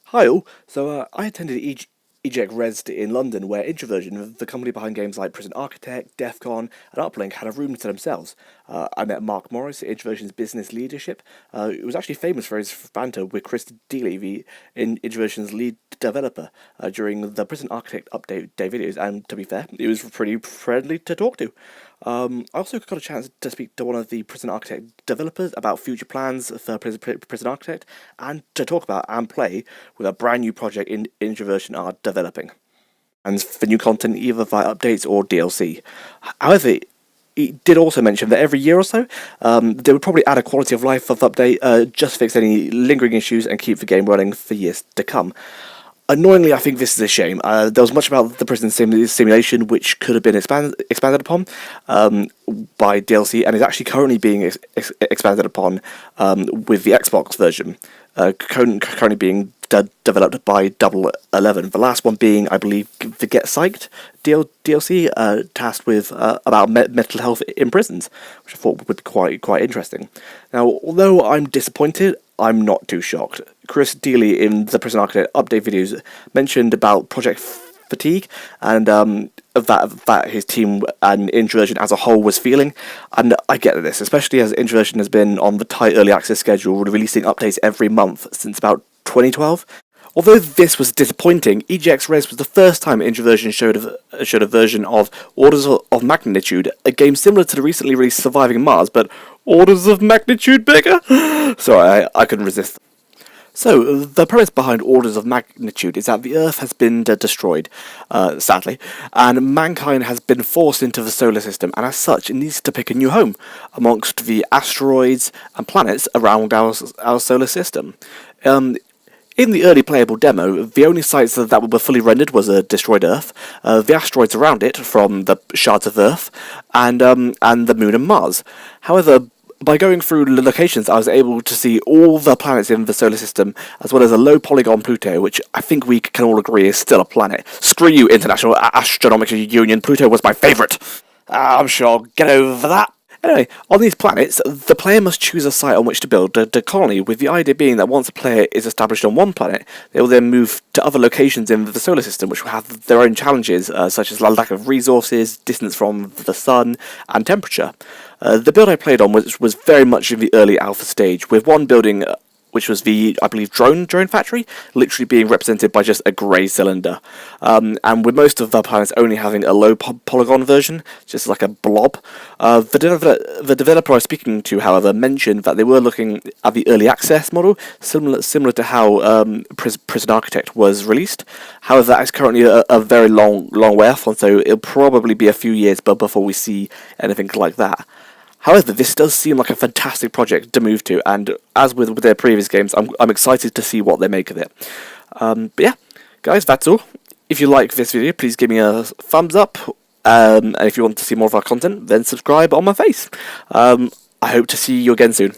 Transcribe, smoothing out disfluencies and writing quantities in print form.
Hi all. I attended EJEC Res in London, where Introversion, the company behind games like Prison Architect, Defcon, and Uplink, had a room to themselves. I met Mark Morris, Introversion's business leadership. He was actually famous for his banter with Chris Dealey, Introversion's lead developer, during the Prison Architect update day videos. And to be fair, he was pretty friendly to talk to. I also got a chance to speak to one of the Prison Architect developers about future plans for Prison Architect, and to talk about and play with a brand new project Introversion are developing, and for new content either via updates or DLC. However, he did also mention that every year or so, they would probably add a quality of life update, just fix any lingering issues and keep the game running for years to come. Annoyingly, I think this is a shame. There was much about the prison simulation which could have been expanded upon by DLC, and is actually currently being expanded upon with the Xbox version, currently being developed by Double 11. The last one being, I believe, the Get Psyched DLC, tasked with about mental health in prisons, which I thought would be quite interesting. Now, although I'm disappointed, I'm not too shocked. Chris Dealey in the Prison Architect update videos mentioned about project fatigue and that his team and Introversion as a whole was feeling, and I get this, especially as Introversion has been on the tight early access schedule, releasing updates every month since about 2012. Although this was disappointing, EGX Res was the first time Introversion showed a version of Orders of Magnitude, a game similar to the recently released Surviving Mars, but orders of magnitude bigger? Sorry, I couldn't resist. So, the premise behind Orders of Magnitude is that the Earth has been destroyed, sadly, and mankind has been forced into the solar system, and as such, it needs to pick a new home amongst the asteroids and planets around our solar system. In the early playable demo, the only sites that were fully rendered was a destroyed Earth, the asteroids around it from the shards of Earth, and the Moon and Mars. However, by going through the locations, I was able to see all the planets in the solar system, as well as a low polygon Pluto, which I think we can all agree is still a planet. Screw you, International Astronomical Union, Pluto was my favourite! I'm sure I'll get over that. Anyway, on these planets, the player must choose a site on which to build a colony, with the idea being that once a player is established on one planet, they will then move to other locations in the solar system, which will have their own challenges, such as lack of resources, distance from the sun, and temperature. The build I played on was very much in the early alpha stage, with one building which was the, I believe, drone factory, literally being represented by just a grey cylinder. And with most of the planets only having a low polygon version, just like a blob. The developer I was speaking to, however, mentioned that they were looking at the early access model, similar to how Prison Architect was released. However, that is currently a very long way off, and so it'll probably be a few years before we see anything like that. However, this does seem like a fantastic project to move to, and as with their previous games, I'm excited to see what they make of it. But yeah, guys, that's all. If you like this video, please give me a thumbs up, and if you want to see more of our content, then subscribe on my face. I hope to see you again soon.